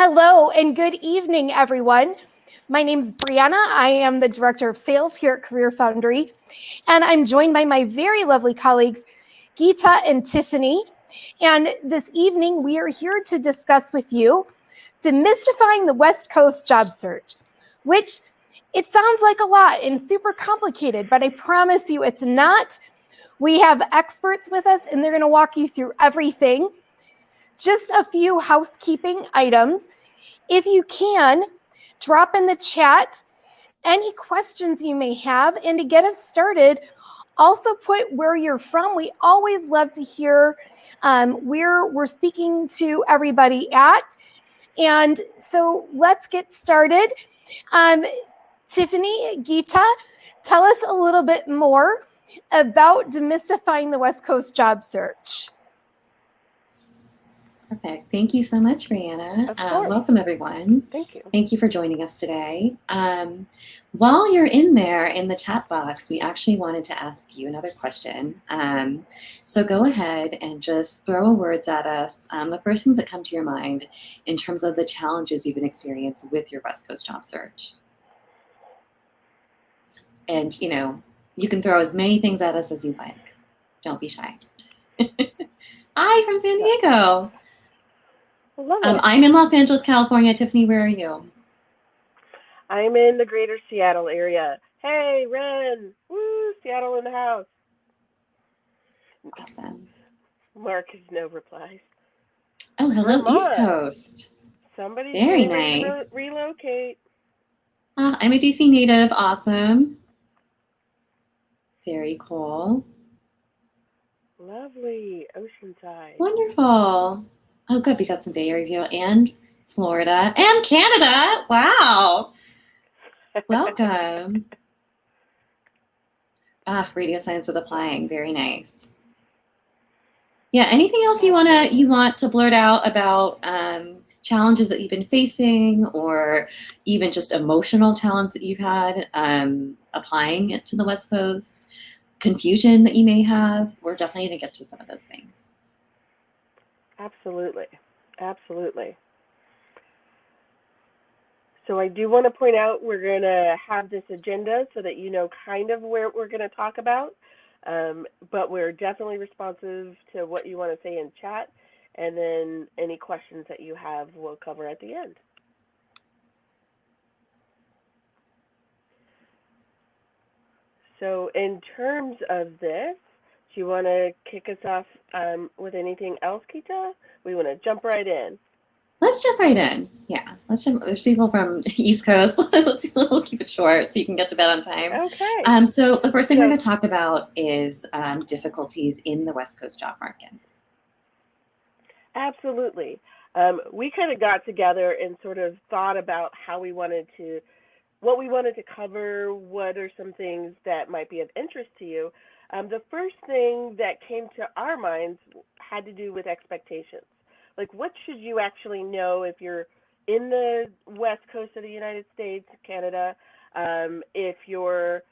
Hello and good evening, everyone. My name is Brianna. I am the Director of Sales here at CareerFoundry, and I'm joined by my very lovely colleagues, Geeta and Tiffany. And this evening, we are here to discuss with you demystifying the West Coast job search, which it sounds like a lot and super complicated, but I promise you it's not. We have experts with us, and they're going to walk you through everything. Just a few housekeeping items. If you can, drop in the chat any questions you may have. And to get us started, also put where you're from. We always love to hear where we're speaking to everybody at. And so let's get started. Tiffany, Geeta, tell us a little bit more about demystifying the West Coast job search. Perfect. Thank you so much, Brianna. Welcome, everyone. Thank you. Thank you for joining us today. While you're in there in the chat box, we actually wanted to ask you another question. So go ahead and just throw words at us. The first things that come to your mind in terms of the challenges you've been experiencing with your West Coast job search. And, you know, you can throw as many things at us as you like. Don't be shy. Hi, from San Diego. I'm in Los Angeles, California. Tiffany, where are you? I'm in the greater Seattle area. Hey, Ren. Woo, Seattle in the house. Awesome. Mark has no replies. Oh, hello, Vermont. East Coast. Somebody's very nice. To relocate. I'm a DC native. Awesome. Very cool. Lovely. Oceanside. Wonderful. Oh, good. We got some Bay Area and Florida and Canada. Wow. Welcome. Radio science with applying. Very nice. Yeah. Anything else you want to blurt out about challenges that you've been facing, or even just emotional challenges that you've had applying to the West Coast? Confusion that you may have? We're definitely going to get to some of those things. Absolutely. Absolutely. So I do want to point out we're going to have this agenda so that you know kind of where we're going to talk about, but we're definitely responsive to what you want to say in chat, and then any questions that you have we'll cover at the end. So in terms of this, do you want to kick us off with anything else, Geeta? We want to jump right in. Let's jump right in. Yeah, let's jump. There's people from East Coast. We'll keep it short so you can get to bed on time. Okay. So the first thing we're going to talk about is difficulties in the West Coast job market. Absolutely. We kind of got together and sort of thought about what we wanted to cover, what are some things that might be of interest to you. The first thing that came to our minds had to do with expectations. Like, what should you actually know if you're in the West Coast of the United States, Canada, if you're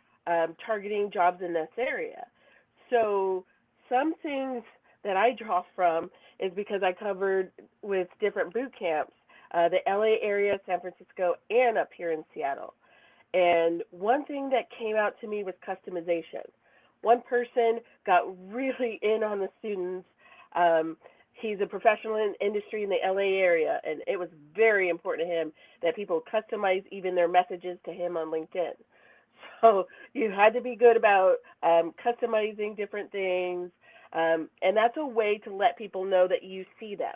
targeting jobs in this area? So some things that I draw from is because I covered with different boot camps, the LA area, San Francisco, and up here in Seattle. And one thing that came out to me was customization. One person got really in on the students. He's a professional in industry in the LA area, and it was very important to him that people customize even their messages to him on LinkedIn. So you had to be good about customizing different things, and that's a way to let people know that you see them.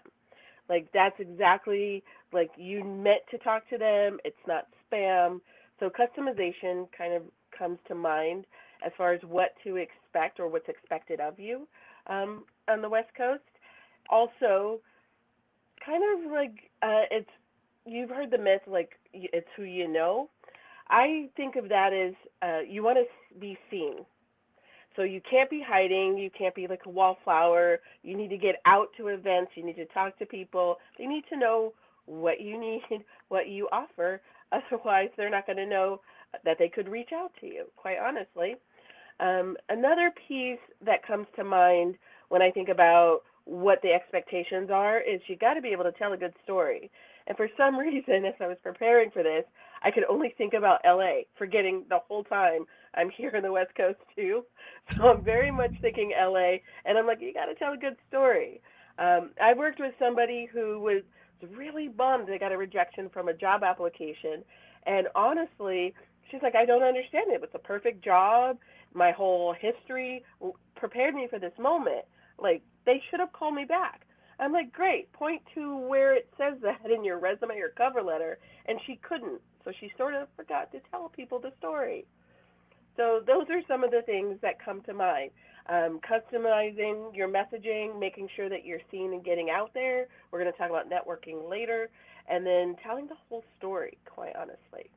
Like, that's exactly like you meant to talk to them. It's not spam. So customization kind of comes to mind as far as what to expect or what's expected of you on the West Coast. Also, kind of like you've heard the myth, like it's who you know. I think of that as you want to be seen. So you can't be hiding. You can't be like a wallflower. You need to get out to events. You need to talk to people. They need to know what you need, what you offer. Otherwise, they're not going to know that they could reach out to you, quite honestly. Another piece that comes to mind when I think about what the expectations are is you got to be able to tell a good story. And for some reason, as I was preparing for this, I could only think about LA, forgetting the whole time I'm here in the West Coast too. So I'm very much thinking LA, and I'm like, you got to tell a good story. I worked with somebody who was really bummed they got a rejection from a job application, and honestly, she's like, I don't understand it. It was a perfect job. My whole history prepared me for this moment. Like, they should have called me back. I'm like, great, point to where it says that in your resume or cover letter, and she couldn't. So she sort of forgot to tell people the story. So those are some of the things that come to mind. Customizing your messaging, making sure that you're seen and getting out there. We're going to talk about networking later, and then telling the whole story, quite honestly.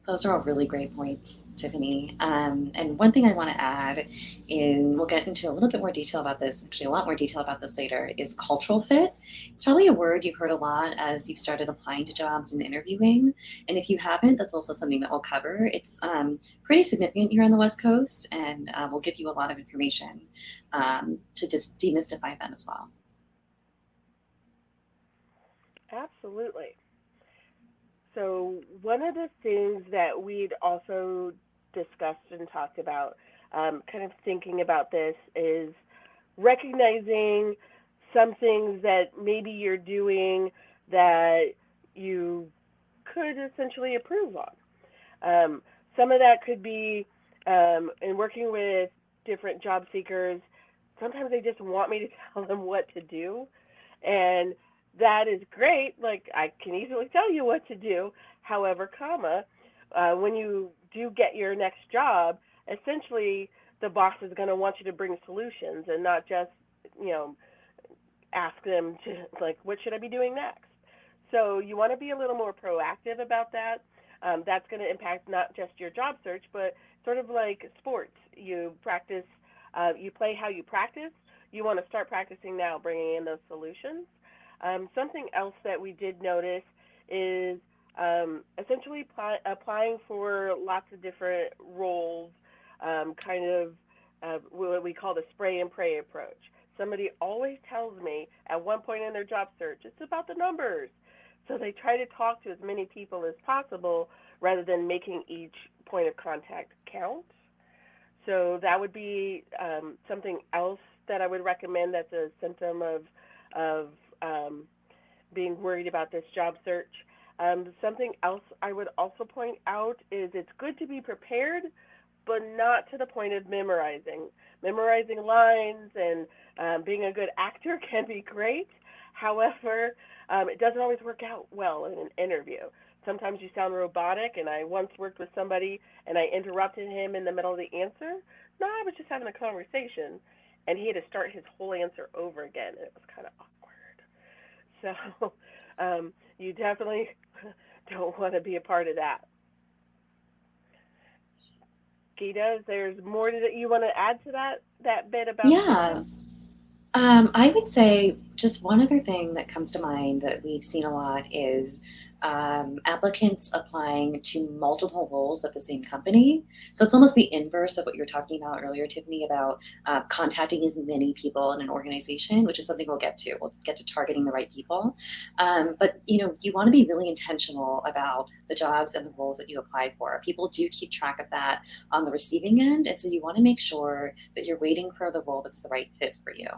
Those are all really great points, Tiffany. And one thing I want to add, and we'll get into a little bit more detail about this, actually a lot more detail about this later, is cultural fit. It's probably a word you've heard a lot as you've started applying to jobs and interviewing. And if you haven't, that's also something that we'll cover. It's pretty significant here on the West Coast, and we'll give you a lot of information to just demystify them as well. Absolutely. So one of the things that we'd also discussed and talked about, kind of thinking about this, is recognizing some things that maybe you're doing that you could essentially improve on. Some of that could be in working with different job seekers. Sometimes they just want me to tell them what to do, and that is great. Like, I can easily tell you what to do. However, when you do get your next job, essentially the boss is going to want you to bring solutions and not just, ask them to, like, what should I be doing next? So you want to be a little more proactive about that. That's going to impact not just your job search, but sort of like sports. You practice, you play how you practice. You want to start practicing now, bringing in those solutions. Something else that we did notice is essentially applying for lots of different roles, kind of what we call the spray and pray approach. Somebody always tells me at one point in their job search, it's about the numbers. So they try to talk to as many people as possible rather than making each point of contact count. So that would be something else that I would recommend that's a symptom of being worried about this job search. Something else I would also point out is it's good to be prepared, but not to the point of memorizing. Memorizing lines and being a good actor can be great. However, it doesn't always work out well in an interview. Sometimes you sound robotic, and I once worked with somebody, and I interrupted him in the middle of the answer. No, I was just having a conversation, and he had to start his whole answer over again, and it was kind of awkward. So you definitely don't want to be a part of that. Geeta, is there more that you want to add to that bit about? Yeah. I would say just one other thing that comes to mind that we've seen a lot is applicants applying to multiple roles at the same company. So it's almost the inverse of what you were talking about earlier, Tiffany, about contacting as many people in an organization, which is something we'll get to. We'll get to targeting the right people. But you want to be really intentional about the jobs and the roles that you apply for. People do keep track of that on the receiving end, and so you want to make sure that you're waiting for the role that's the right fit for you.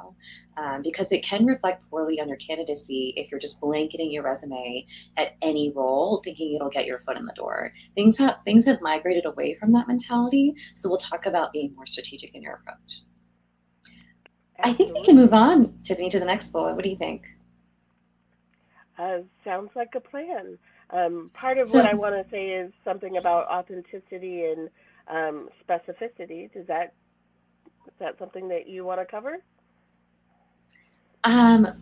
Because it can reflect poorly on your candidacy if you're just blanketing your resume at any role, thinking it'll get your foot in the door. Things have migrated away from that mentality, so we'll talk about being more strategic in your approach. Absolutely. I think we can move on, Tiffany, to the next bullet. What do you think? Sounds like a plan. Part of what I want to say is something about authenticity and specificity. Is that something that you want to cover?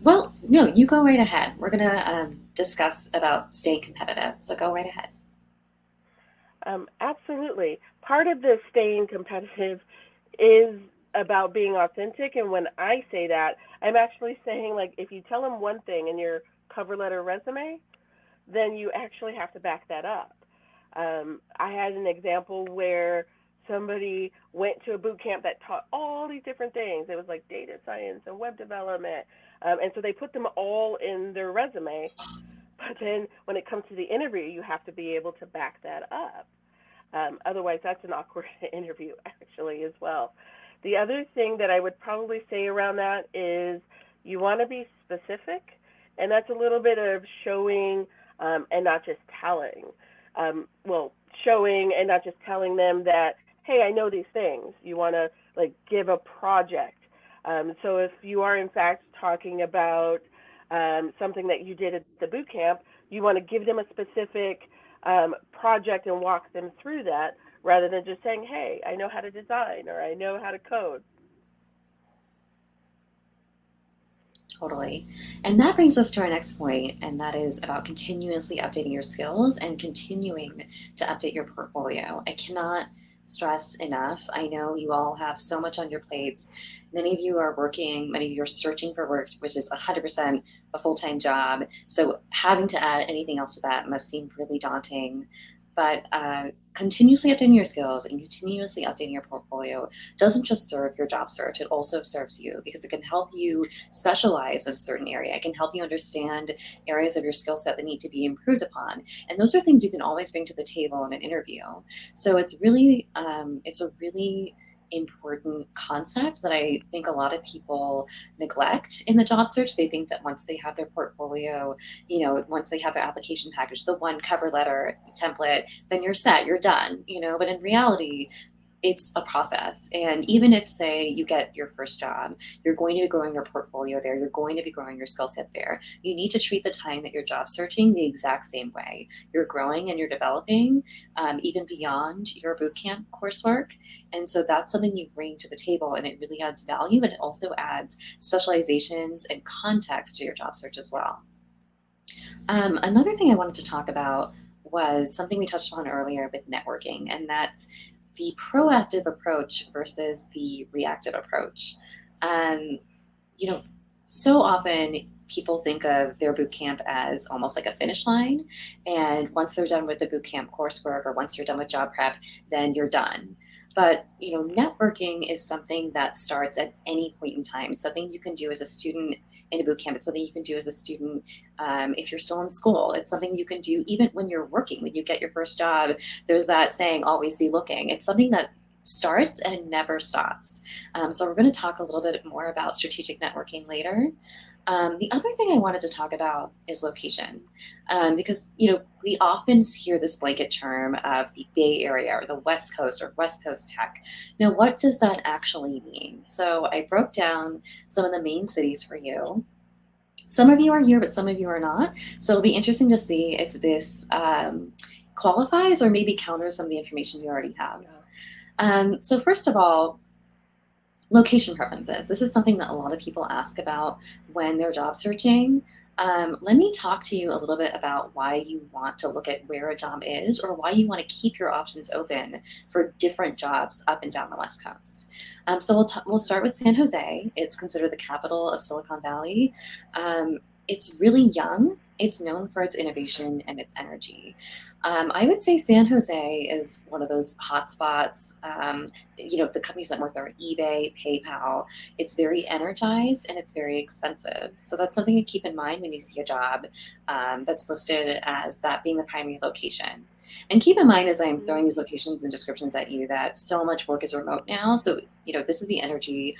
Well, no, you go right ahead. We're going to discuss about staying competitive, so go right ahead. Absolutely. Part of the staying competitive is about being authentic, and when I say that, I'm actually saying, like, if you tell them one thing in your cover letter resume, then you actually have to back that up. I had an example where somebody went to a boot camp that taught all these different things. It was like data science and web development, And so they put them all in their resume. But then when it comes to the interview, you have to be able to back that up. Otherwise, that's an awkward interview, actually, as well. The other thing that I would probably say around that is you want to be specific, and that's a little bit of showing and not just telling. Showing and not just telling them that, hey, I know these things. You want to like give a project. So if you are in fact talking about something that you did at the boot camp, you want to give them a specific project and walk them through that, rather than just saying, hey, I know how to design or I know how to code. Totally. And that brings us to our next point, and that is about continuously updating your skills and continuing to update your portfolio. I cannot stress enough. I know you all have so much on your plates. Many of you are working, many of you are searching for work, which is 100% a full-time job. So having to add anything else to that must seem really daunting. But continuously updating your skills and continuously updating your portfolio doesn't just serve your job search, it also serves you, because it can help you specialize in a certain area. It can help you understand areas of your skill set that need to be improved upon. And those are things you can always bring to the table in an interview. So it's really, it's a really important concept that I think a lot of people neglect in the job search. They think that once they have their portfolio, once they have their application package, the one cover letter template, then you're set, you're done, but in reality, it's a process. And even if, say, you get your first job, you're going to be growing your portfolio there, you're going to be growing your skill set there. You need to treat the time that you're job searching the exact same way. You're growing and you're developing, even beyond your bootcamp coursework. And so that's something you bring to the table, and it really adds value, and it also adds specializations and context to your job search as well. Another thing I wanted to talk about was something we touched on earlier with networking, and that's the proactive approach versus the reactive approach. So often people think of their boot camp as almost like a finish line. And once they're done with the boot camp coursework, or once you're done with job prep, then you're done. But networking is something that starts at any point in time. It's something you can do as a student in a boot camp. It's something you can do as a student if you're still in school. It's something you can do even when you're working. When you get your first job, there's that saying, always be looking. It's something that starts and never stops. So we're going to talk a little bit more about strategic networking later. The other thing I wanted to talk about is location, because we often hear this blanket term of the Bay Area or the West Coast or West Coast tech. Now, what does that actually mean? So I broke down some of the main cities for you. Some of you are here, but some of you are not. So it'll be interesting to see if this qualifies or maybe counters some of the information you already have. So first of all, location preferences. This is something that a lot of people ask about when they're job searching. Let me talk to you a little bit about why you want to look at where a job is, or why you want to keep your options open for different jobs up and down the West Coast. So we'll start with San Jose. It's considered the capital of Silicon Valley. It's really young. It's known for its innovation and its energy. I would say San Jose is one of those hotspots. The companies that work there are eBay, PayPal. It's very energized and it's very expensive. So that's something to keep in mind when you see a job that's listed as that being the primary location. And keep in mind, as I'm throwing these locations and descriptions at you, that so much work is remote now. So, this is the energy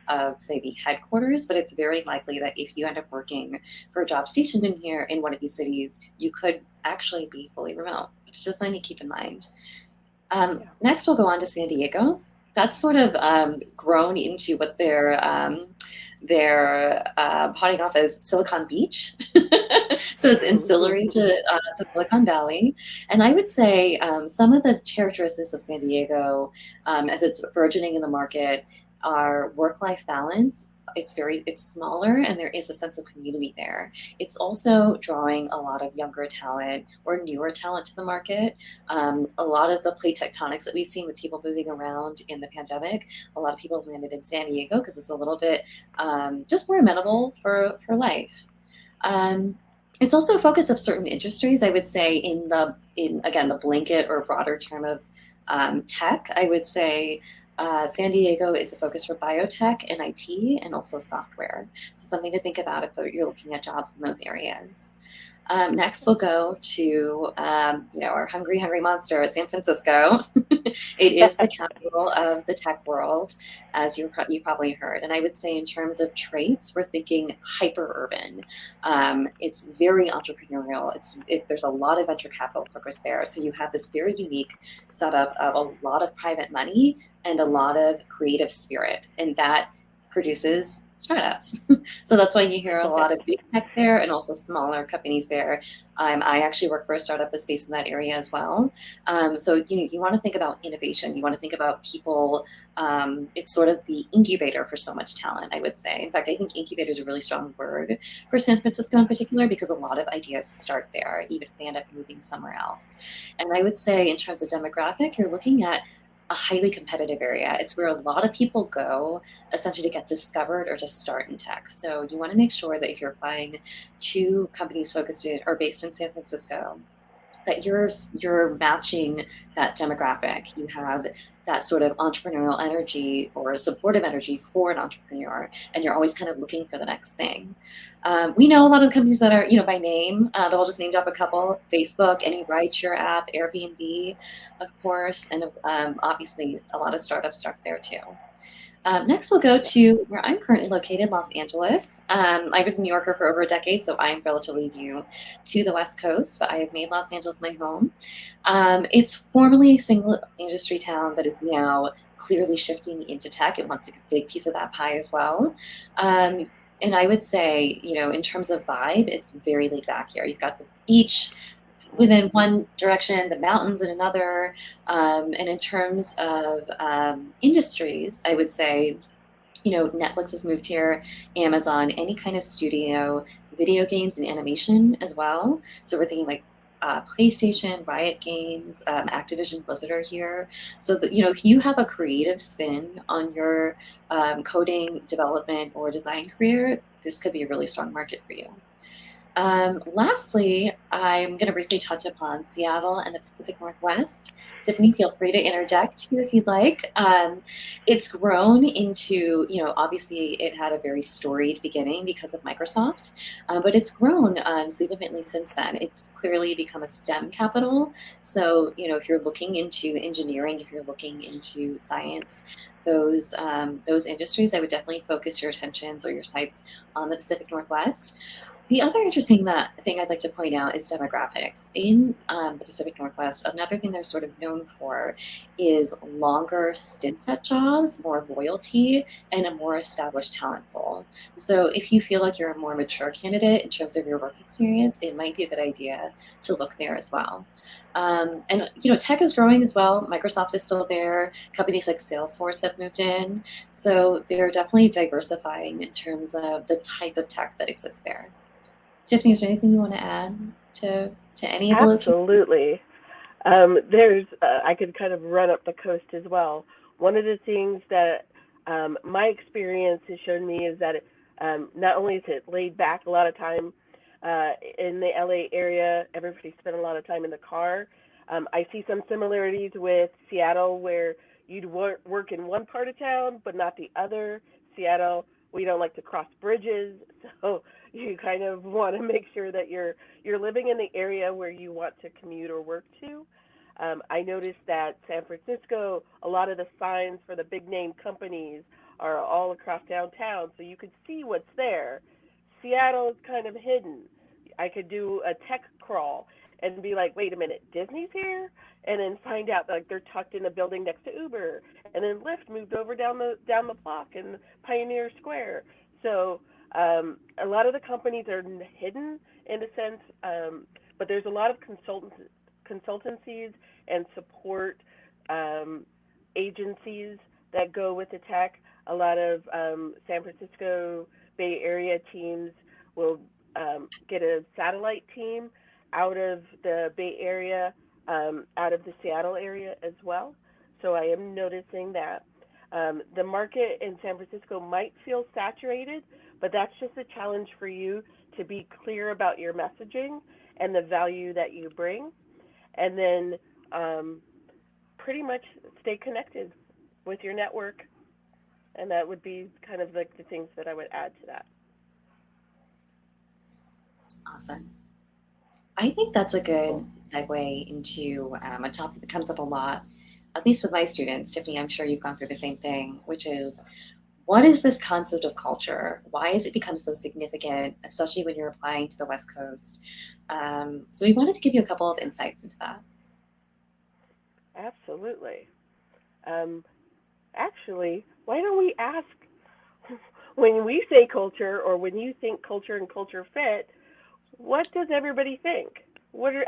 of, say, the headquarters, but it's very likely that if you end up working for a job stationed in here in one of these cities, you could actually be fully remote, which is just something to keep in mind. Next, we'll go on to San Diego. That's sort of grown into what they're potting off as Silicon Beach. So it's ancillary to Silicon Valley. And I would say some of the characteristics of San Diego as it's burgeoning in the market are work-life balance. It's smaller, and there is a sense of community there. It's also drawing a lot of younger talent or newer talent to the market. A lot of the plate tectonics that we've seen with people moving around in the pandemic, a lot of people have landed in San Diego because it's a little bit just more amenable for life. It's also a focus of certain industries. I would say in the blanket or broader term of tech, I would say San Diego is a focus for biotech and IT and also software. So something to think about if you're looking at jobs in those areas. Next, we'll go to our hungry monster, San Francisco. It is the capital of the tech world, as you probably heard. And I would say in terms of traits, we're thinking hyper urban. It's very entrepreneurial. There's a lot of venture capital focus there. So you have this very unique setup of a lot of private money and a lot of creative spirit, and that produces startups. So that's why you hear a lot of big tech there and also smaller companies there. I actually work for a startup that's based in that area as well. So you want to think about innovation. You want to think about people. It's sort of the incubator for so much talent, I would say. In fact, I think incubator is a really strong word for San Francisco in particular, because a lot of ideas start there, even if they end up moving somewhere else. And I would say in terms of demographic, you're looking at a highly competitive area. It's where a lot of people go essentially to get discovered or to start in tech. So you want to make sure that if you're applying to companies focused in or based in San Francisco, that you're matching that demographic. You have that sort of entrepreneurial energy or supportive energy for an entrepreneur, and you're always kind of looking for the next thing. We know a lot of the companies that are, by name, but I'll just name drop a couple: Facebook, any rideshare app, Airbnb, of course, and obviously a lot of startups start there too. Next, we'll go to where I'm currently located, Los Angeles. I was a New Yorker for over a decade, so I'm relatively new to the West Coast, but I have made Los Angeles my home. It's formerly a single industry town that is now clearly shifting into tech. It wants a big piece of that pie as well. And I would say, in terms of vibe, it's very laid back here. You've got the beach within one direction, the mountains in another. And in terms of industries, I would say, Netflix has moved here, Amazon, any kind of studio, video games and animation as well. So we're thinking like PlayStation, Riot Games, Activision, Blizzard are here. So that, if you have a creative spin on your coding, development, or design career, this could be a really strong market for you. Lastly, I'm going to briefly touch upon Seattle and the Pacific Northwest. Tiffany, feel free to interject here if you'd like. It's grown into, obviously it had a very storied beginning because of Microsoft, but it's grown significantly since then. It's clearly become a STEM capital. So, if you're looking into engineering, if you're looking into science, those industries, I would definitely focus your attentions or your sights on the Pacific Northwest. The other interesting thing I'd like to point out is demographics. In the Pacific Northwest, another thing they're sort of known for is longer stints at jobs, more loyalty, and a more established talent pool. So if you feel like you're a more mature candidate in terms of your work experience, it might be a good idea to look there as well. And tech is growing as well. Microsoft is still there. Companies like Salesforce have moved in. So they're definitely diversifying in terms of the type of tech that exists there. Tiffany, is there anything you want to add to any of the locations? Absolutely. I could kind of run up the coast as well. One of the things that my experience has shown me is that not only is it laid back a lot of time in the LA area, everybody spent a lot of time in the car. I see some similarities with Seattle where you'd work in one part of town but not the other. Seattle, we don't like to cross bridges, so you kind of want to make sure that you're living in the area where you want to commute or work to. I noticed that San Francisco, a lot of the signs for the big name companies are all across downtown, so you could see what's there. Seattle is kind of hidden. I could do a tech crawl and be like, wait a minute, Disney's here? And then find out like they're tucked in a building next to Uber. And then Lyft moved over down the block in Pioneer Square. So a lot of the companies are hidden in a sense, but there's a lot of consultancies and support agencies that go with the tech. A lot of San Francisco Bay Area teams will get a satellite team out of the Bay Area, out of the Seattle area as well. So I am noticing that the market in San Francisco might feel saturated, but that's just a challenge for you to be clear about your messaging and the value that you bring, and then pretty much stay connected with your network. And that would be kind of like the things that I would add to that. Awesome. I think that's a good segue into a topic that comes up a lot, at least with my students. Tiffany, I'm sure you've gone through the same thing, which is, what is this concept of culture? Why has it become so significant, especially when you're applying to the West Coast? So we wanted to give you a couple of insights into that. Absolutely. Actually, why don't we ask, when we say culture, or when you think culture and culture fit, what does everybody think?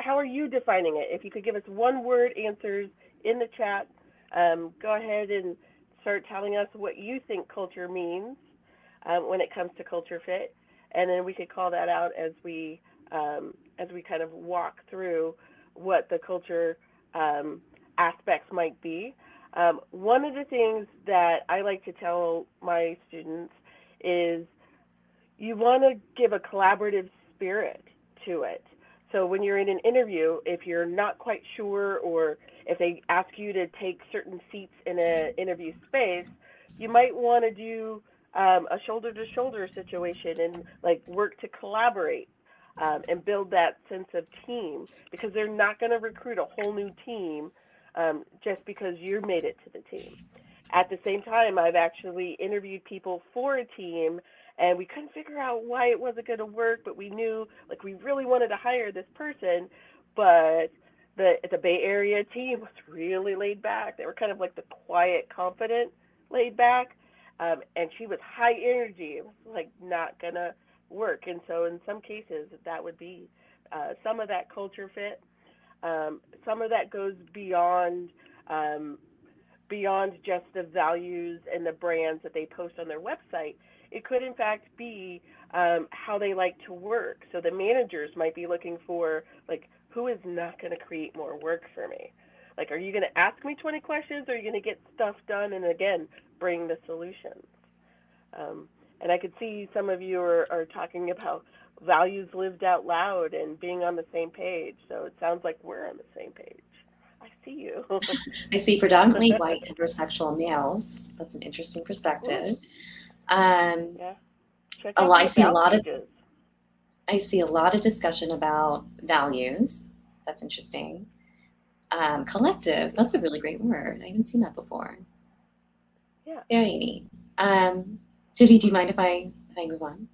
How are you defining it? If you could give us one word answers in the chat, go ahead and start telling us what you think culture means when it comes to culture fit, and then we could call that out as we kind of walk through what the culture aspects might be. One of the things that I like to tell my students is you want to give a collaborative spirit to it. So when you're in an interview, if you're not quite sure, or if they ask you to take certain seats in an interview space, you might want to do a shoulder-to-shoulder situation and like work to collaborate and build that sense of team, because they're not going to recruit a whole new team just because you made it to the team. At the same time, I've actually interviewed people for a team, and we couldn't figure out why it wasn't going to work, but we knew, like, we really wanted to hire this person, but the Bay Area team was really laid back. They were kind of like the quiet, confident, laid back, and she was high energy. It was like not going to work. And so in some cases, that would be some of that culture fit. Some of that goes beyond just the values and the brands that they post on their website. It could, in fact, be how they like to work. So the managers might be looking for, like, who is not going to create more work for me? Like, are you going to ask me 20 questions, or are you going to get stuff done and, again, bring the solutions? And I could see some of you are talking about values lived out loud and being on the same page. So it sounds like we're on the same page. I see you. I see predominantly white heterosexual males. That's an interesting perspective. Yeah. Check out I see a lot of discussion about values. That's interesting. Collective. That's a really great word. I haven't seen that before. Yeah. Very neat. Tiffany, do you mind if I move on?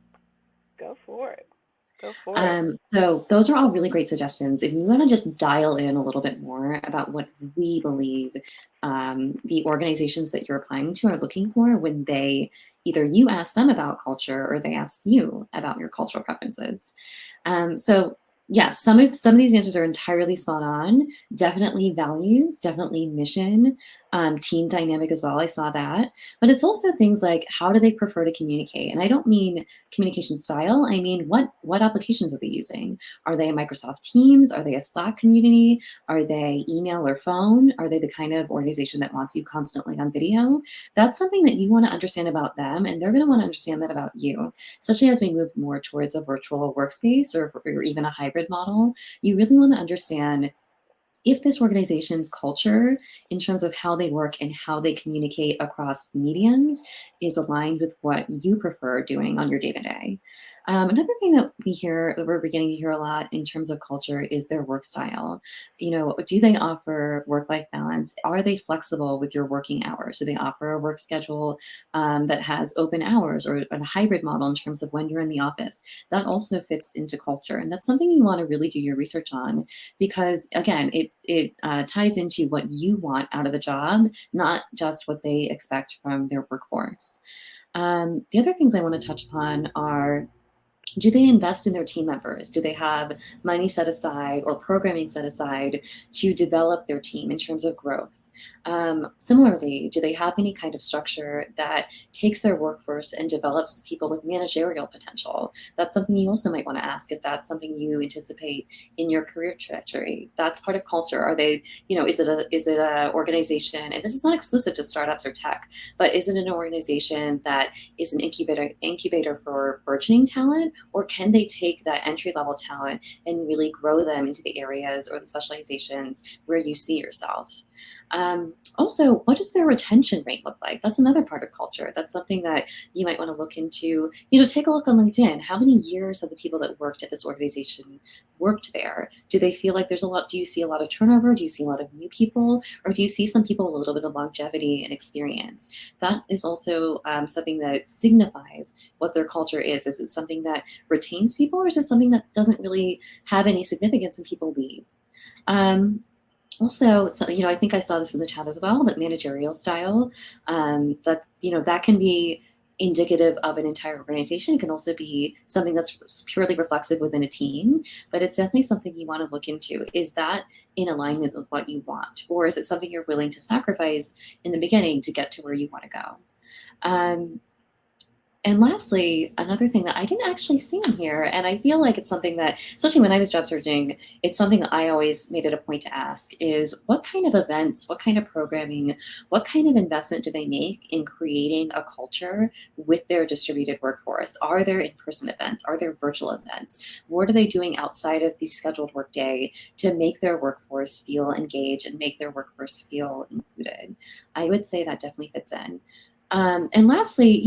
Go for it. Go for it. So those are all really great suggestions. If you want to just dial in a little bit more about what we believe the organizations that you're applying to are looking for when they either you ask them about culture or they ask you about your cultural preferences. So yes, some of these answers are entirely spot on. Definitely values, definitely mission, team dynamic as well. I saw that. But it's also things like, how do they prefer to communicate? And I don't mean communication style. I mean, what applications are they using? Are they Microsoft Teams? Are they a Slack community? Are they email or phone? Are they the kind of organization that wants you constantly on video? That's something that you want to understand about them, and they're going to want to understand that about you, especially as we move more towards a virtual workspace or even a hybrid model. You really want to understand if this organization's culture in terms of how they work and how they communicate across mediums is aligned with what you prefer doing on your day-to-day. Another thing that we're beginning to hear a lot in terms of culture is their work style. Do they offer work-life balance? Are they flexible with your working hours? Do they offer a work schedule that has open hours, or a hybrid model in terms of when you're in the office? That also fits into culture. And that's something you want to really do your research on, because again, it ties into what you want out of the job, not just what they expect from their workforce. The other things I want to touch upon are, do they invest in their team members? Do they have money set aside or programming set aside to develop their team in terms of growth? Similarly, do they have any kind of structure that takes their workforce and develops people with managerial potential? That's something you also might want to ask, if that's something you anticipate in your career trajectory. That's part of culture. Are they, is it a organization, and this is not exclusive to startups or tech, but is it an organization that is an incubator for burgeoning talent, or can they take that entry-level talent and really grow them into the areas or the specializations where you see yourself? Also, what does their retention rate look like? That's another part of culture. That's something that you might want to look into. Take a look on LinkedIn. How many years have the people that worked at this organization worked there? Do they feel like there's a lot? Do you see a lot of turnover? Do you see a lot of new people? Or do you see some people with a little bit of longevity and experience? That is also something that signifies what their culture is. Is it something that retains people, or is it something that doesn't really have any significance and people leave? Also, I think I saw this in the chat as well, that managerial style, that can be indicative of an entire organization. It can also be something that's purely reflexive within a team, but it's definitely something you want to look into. Is that in alignment with what you want? Or is it something you're willing to sacrifice in the beginning to get to where you want to go? And lastly, another thing that I didn't actually see in here, and I feel like it's something that, especially when I was job searching, it's something that I always made it a point to ask, is what kind of events, what kind of programming, what kind of investment do they make in creating a culture with their distributed workforce? Are there in-person events? Are there virtual events? What are they doing outside of the scheduled workday to make their workforce feel engaged and make their workforce feel included? I would say that definitely fits in. And lastly,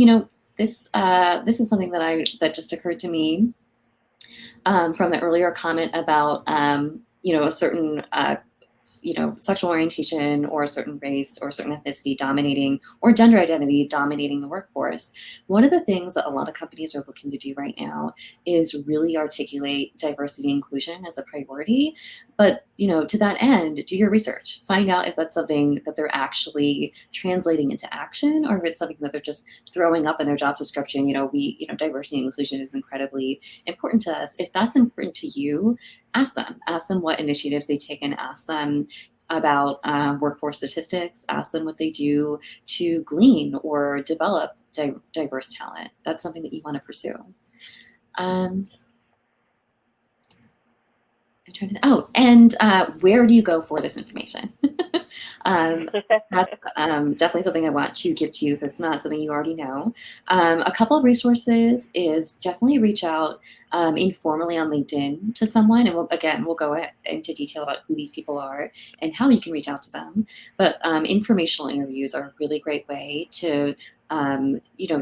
this is something that just occurred to me from the earlier comment about a certain sexual orientation or a certain race or a certain ethnicity dominating, or gender identity dominating the workforce. One of the things that a lot of companies are looking to do right now is really articulate diversity and inclusion as a priority. But to that end, do your research. Find out if that's something that they're actually translating into action, or if it's something that they're just throwing up in their job description. Diversity and inclusion is incredibly important to us. If that's important to you, ask them what initiatives they take, and ask them about workforce statistics, ask them what they do to glean or develop diverse talent. That's something that you want to pursue. Where do you go for this information? That's definitely something I want to give to you if it's not something you already know. A couple of resources is definitely reach out informally on LinkedIn to someone, and we'll go into detail about who these people are and how you can reach out to them. But informational interviews are a really great way to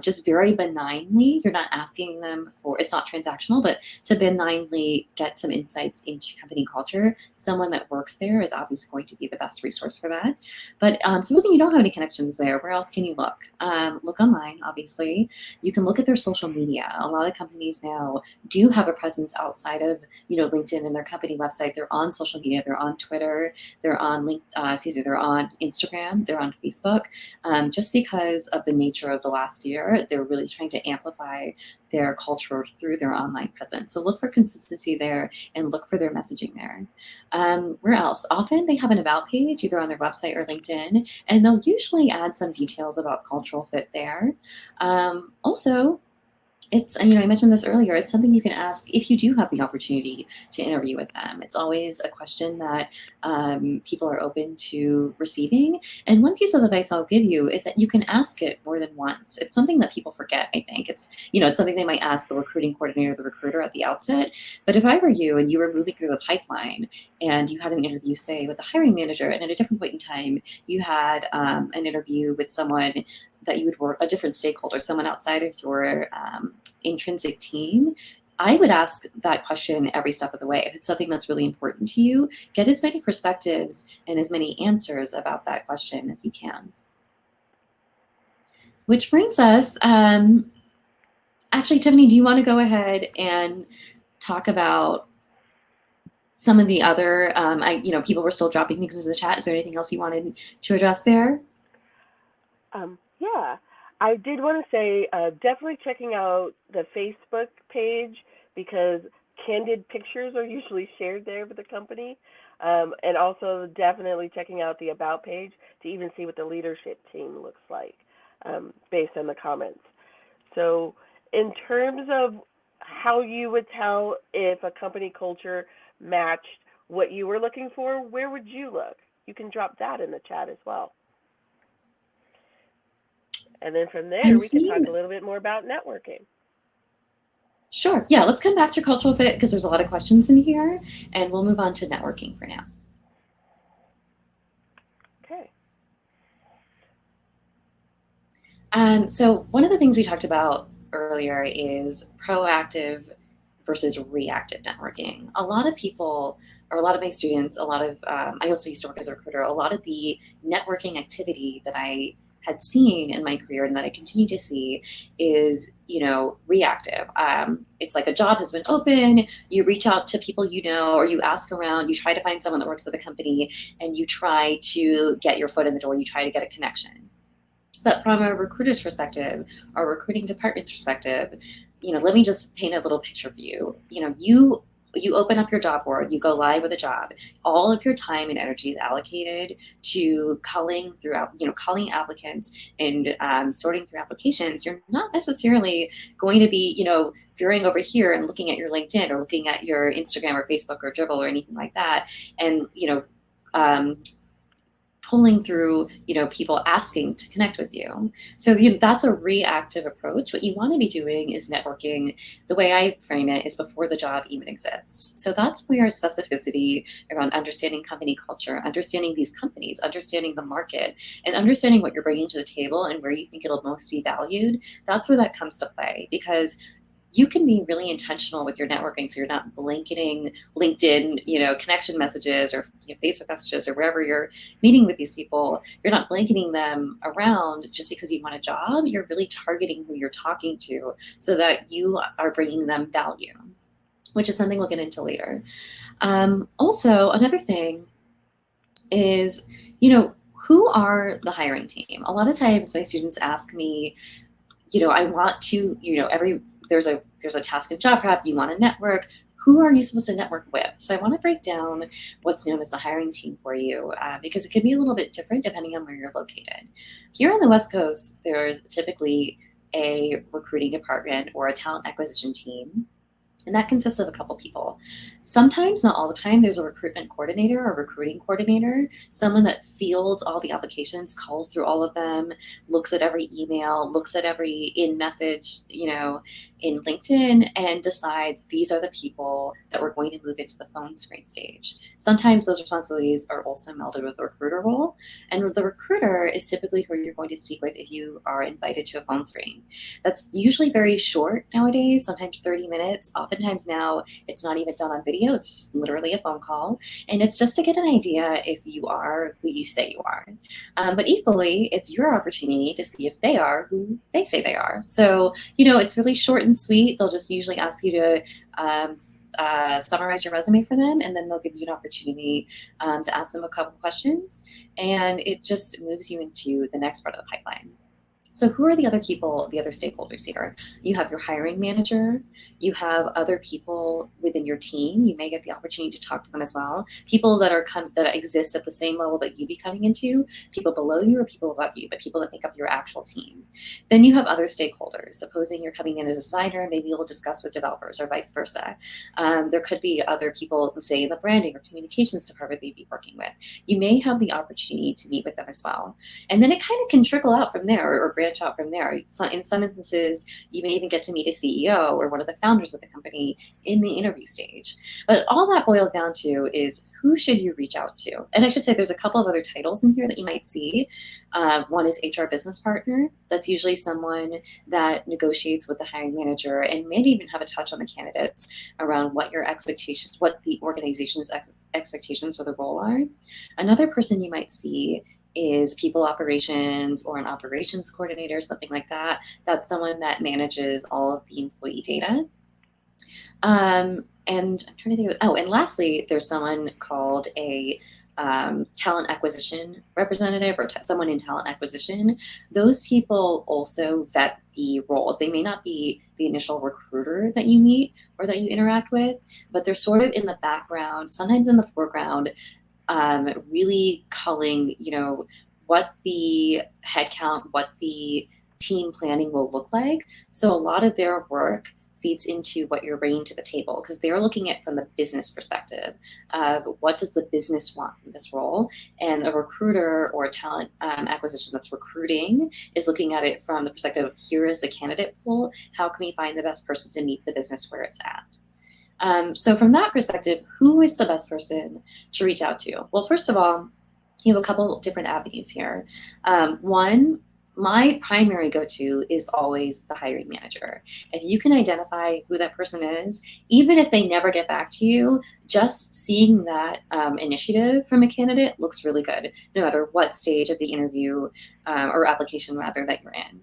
just very benignly, you're not asking them for, it's not transactional, but to benignly get some insights into company culture. Someone that works there is obviously going to be the best resource for that. But supposing you don't have any connections there, where else can you look? Look online, obviously. You can look at their social media. A lot of companies now do have a presence outside of, LinkedIn and their company website. They're on social media. They're on Twitter. They're on they're on Instagram. They're on Facebook. Just because of the nature of the last year, they're really trying to amplify their culture through their online presence. So look for consistency there and look for their messaging there. Where else? Often they have an about page either on their website or LinkedIn, and they'll usually add some details about cultural fit there. Also, it's, I mentioned this earlier, it's something you can ask if you do have the opportunity to interview with them. It's always a question that people are open to receiving. And one piece of advice I'll give you is that you can ask it more than once. It's something that people forget, I think. It's something they might ask the recruiting coordinator, the recruiter at the outset. But if I were you and you were moving through the pipeline and you had an interview, say, with the hiring manager, and at a different point in time, you had an interview with someone that you would work, a different stakeholder, someone outside of your intrinsic team, I would ask that question every step of the way. If it's something that's really important to you, get as many perspectives and as many answers about that question as you can. Which brings us, actually, Tiffany, do you want to go ahead and talk about some of the other, people were still dropping things into the chat. Is there anything else you wanted to address there? Yeah, I did want to say definitely checking out the Facebook page, because candid pictures are usually shared there with the company. And also definitely checking out the About page to even see what the leadership team looks like based on the comments. So in terms of how you would tell if a company culture matched what you were looking for, where would you look? You can drop that in the chat as well. And then from there, we can talk a little bit more about networking. Sure. Yeah, let's come back to cultural fit because there's a lot of questions in here, and we'll move on to networking for now. Okay. So one of the things we talked about earlier is proactive versus reactive networking. A lot of people, or a lot of my students, I also used to work as a recruiter, a lot of the networking activity that I had seen in my career and that I continue to see is, reactive. It's like a job has been open, you reach out to people or you ask around, you try to find someone that works at the company, and you try to get your foot in the door, you try to get a connection. But from a recruiter's perspective, or recruiting department's perspective, let me just paint a little picture for you. You open up your job board, you go live with a job. All of your time and energy is allocated to calling applicants and sorting through applications. You're not necessarily going to be, veering over here and looking at your LinkedIn or looking at your Instagram or Facebook or Dribble or anything like that, and pulling through, people asking to connect with you. So that's a reactive approach. What you want to be doing is networking. The way I frame it is before the job even exists. So that's where specificity around understanding company culture, understanding these companies, understanding the market, and understanding what you're bringing to the table and where you think it'll most be valued. That's where that comes to play, because you can be really intentional with your networking, so you're not blanketing LinkedIn, connection messages or Facebook messages or wherever you're meeting with these people. You're not blanketing them around just because you want a job. You're really targeting who you're talking to so that you are bringing them value, which is something we'll get into later. Also, another thing is, who are the hiring team? A lot of times my students ask me, I want to, there's a task and job prep, you want to network, who are you supposed to network with? So I want to break down what's known as the hiring team for you, because it can be a little bit different depending on where you're located. Here on the West Coast, there's typically a recruiting department or a talent acquisition team, and that consists of a couple people. Sometimes, not all the time, there's a recruitment coordinator or recruiting coordinator, someone that fields all the applications, calls through all of them, looks at every email, looks at every in-message, in LinkedIn, and decides these are the people that we're going to move into the phone screen stage. Sometimes those responsibilities are also melded with the recruiter role, and the recruiter is typically who you're going to speak with if you are invited to a phone screen. That's usually very short nowadays, sometimes 30 minutes. Oftentimes now it's not even done on video, it's literally a phone call, and it's just to get an idea if you are who you say you are. But equally, it's your opportunity to see if they are who they say they are. So, it's really short and sweet. They'll just usually ask you to summarize your resume for them, and then they'll give you an opportunity to ask them a couple questions, and it just moves you into the next part of the pipeline. So who are the other people, the other stakeholders here? You have your hiring manager, you have other people within your team. You may get the opportunity to talk to them as well. People that that exist at the same level that you be coming into, people below you or people above you, but people that make up your actual team. Then you have other stakeholders. Supposing you're coming in as a designer, maybe you'll discuss with developers or vice versa. There could be other people, say in the branding or communications department that you'd be working with. You may have the opportunity to meet with them as well. And then it kind of can trickle out from there or branch out from there. So in some instances, you may even get to meet a CEO or one of the founders of the company in the interview stage. But all that boils down to is who should you reach out to? And I should say there's a couple of other titles in here that you might see. One is HR business partner. That's usually someone that negotiates with the hiring manager and maybe even have a touch on the candidates around what your expectations, what the organization's expectations for the role are. Another person you might see is people operations or an operations coordinator, something like that. That's someone that manages all of the employee data. And I'm trying to think of, and lastly, there's someone called a talent acquisition representative or someone in talent acquisition. Those people also vet the roles. They may not be the initial recruiter that you meet or that you interact with, but they're sort of in the background, sometimes in the foreground, really culling, what the headcount, what the team planning will look like. So a lot of their work feeds into what you're bringing to the table because they're looking at from the business perspective of what does the business want from this role, and a recruiter or a talent acquisition that's recruiting is looking at it from the perspective of here is the candidate pool, how can we find the best person to meet the business where it's at. So from that perspective, who is the best person to reach out to? Well, first of all, you have a couple different avenues here. One, my primary go-to is always the hiring manager. If you can identify who that person is, even if they never get back to you, just seeing that initiative from a candidate looks really good, no matter what stage of the interview or application rather that you're in.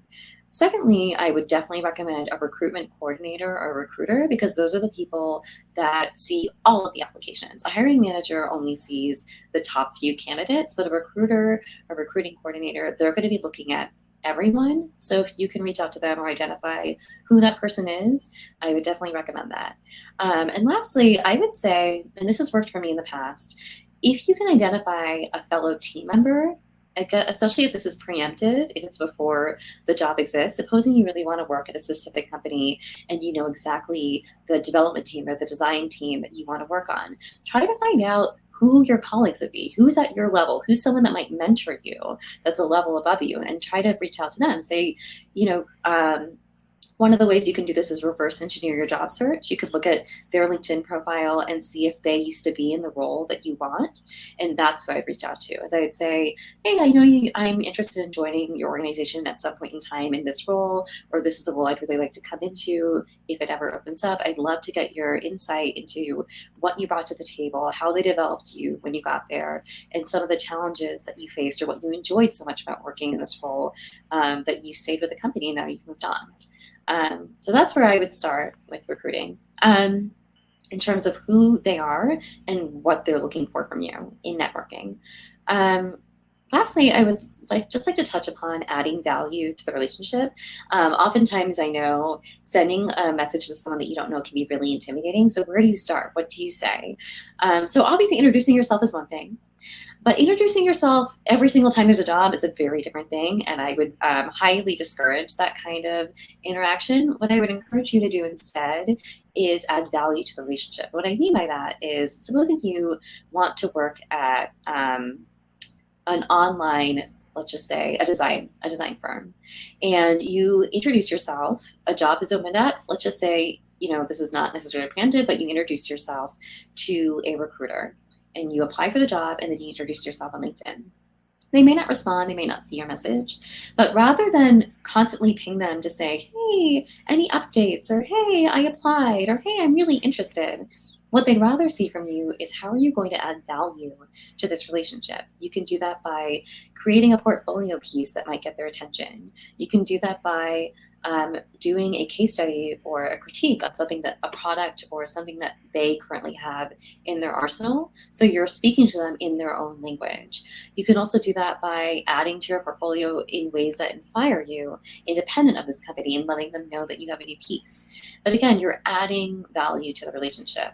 Secondly, I would definitely recommend a recruitment coordinator or recruiter, because those are the people that see all of the applications. A hiring manager only sees the top few candidates, but a recruiter, a recruiting coordinator, they're going to be looking at everyone. So if you can reach out to them or identify who that person is, I would definitely recommend that. And lastly, I would say, and this has worked for me in the past, if you can identify a fellow team member, especially if this is preemptive, if it's before the job exists, supposing you really want to work at a specific company and you know exactly the development team or the design team that you want to work on, try to find out who your colleagues would be, who's at your level, who's someone that might mentor you that's a level above you, and try to reach out to them. Say, one of the ways you can do this is reverse engineer your job search. You could look at their LinkedIn profile and see if they used to be in the role that you want. And that's who I'd reach out to. As I would say, hey, I know I'm interested in joining your organization at some point in time in this role, or this is the role I'd really like to come into if it ever opens up. I'd love to get your insight into what you brought to the table, how they developed you when you got there, and some of the challenges that you faced or what you enjoyed so much about working in this role that you stayed with the company and now you've moved on. So that's where I would start with recruiting in terms of who they are and what they're looking for from you in networking. Lastly, I would like to touch upon adding value to the relationship. Oftentimes I know sending a message to someone that you don't know can be really intimidating. So where do you start? What do you say? So obviously introducing yourself is one thing. But introducing yourself every single time there's a job is a very different thing, and I would highly discourage that kind of interaction. What I would encourage you to do instead is add value to the relationship. What I mean by that is, supposing you want to work at an online, let's just say a design firm, and you introduce yourself, a job is opened up, let's just say, this is not necessarily preemptive, but you introduce yourself to a recruiter and you apply for the job and then you introduce yourself on LinkedIn. They may not respond, they may not see your message, but rather than constantly ping them to say, hey, any updates, or hey, I applied, or hey, I'm really interested, what they'd rather see from you is how are you going to add value to this relationship. You can do that by creating a portfolio piece that might get their attention. You can do that by doing a case study or a critique on something, that a product or something that they currently have in their arsenal. So you're speaking to them in their own language. You can also do that by adding to your portfolio in ways that inspire you, independent of this company, and letting them know that you have a new piece. But again, you're adding value to the relationship.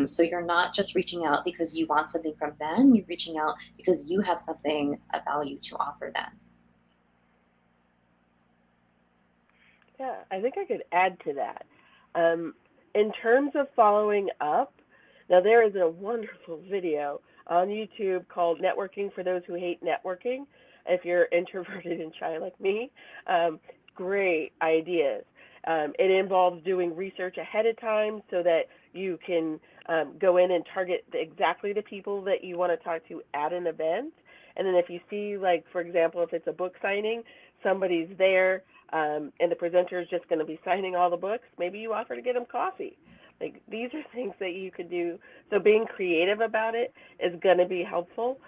So you're not just reaching out because you want something from them, you're reaching out because you have something of value to offer them. Yeah, I think I could add to that. In terms of following up, now there is a wonderful video on YouTube called Networking for Those Who Hate Networking. If you're introverted and shy like me, great ideas. It involves doing research ahead of time so that you can go in and target exactly the people that you want to talk to at an event. And then if you see, like, for example, if it's a book signing, somebody's there and the presenter is just going to be signing all the books, maybe you offer to get them coffee. Like, these are things that you could do. So being creative about it is going to be helpful.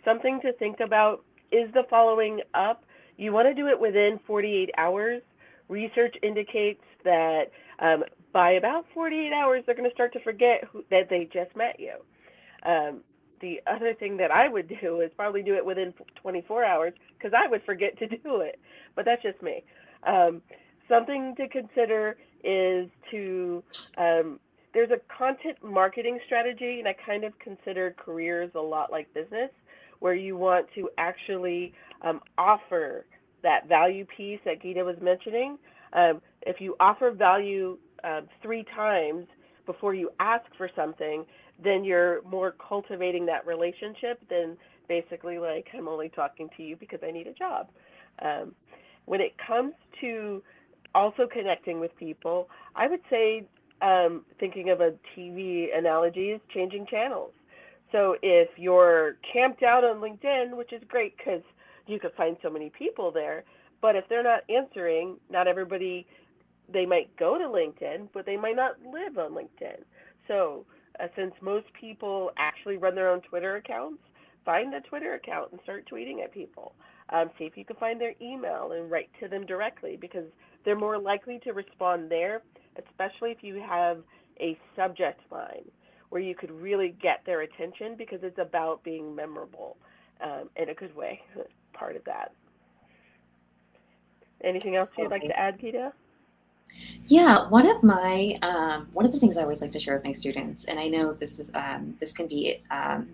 Something to think about is the following up. You want to do it within 48 hours. Research indicates that by about 48 hours, they're going to start to forget that they just met you. The other thing that I would do is probably do it within 24 hours, because I would forget to do it, but that's just me. Something to consider is there's a content marketing strategy, and I kind of consider careers a lot like business, where you want to actually offer that value piece that Geeta was mentioning. If you offer value 3 times before you ask for something, then you're more cultivating that relationship than basically like, I'm only talking to you because I need a job. When it comes to also connecting with people, I would say, thinking of a TV analogy, is changing channels. So if you're camped out on LinkedIn, which is great because you could find so many people there. But if they're not answering, not everybody, they might go to LinkedIn, but they might not live on LinkedIn. So since most people actually run their own Twitter accounts, find a Twitter account and start tweeting at people. See if you can find their email and write to them directly, because they're more likely to respond there, especially if you have a subject line where you could really get their attention, because it's about being memorable in a good way. Part of that. Anything else you'd like to add, Geeta? Yeah, one of the things I always like to share with my students, and I know this can be a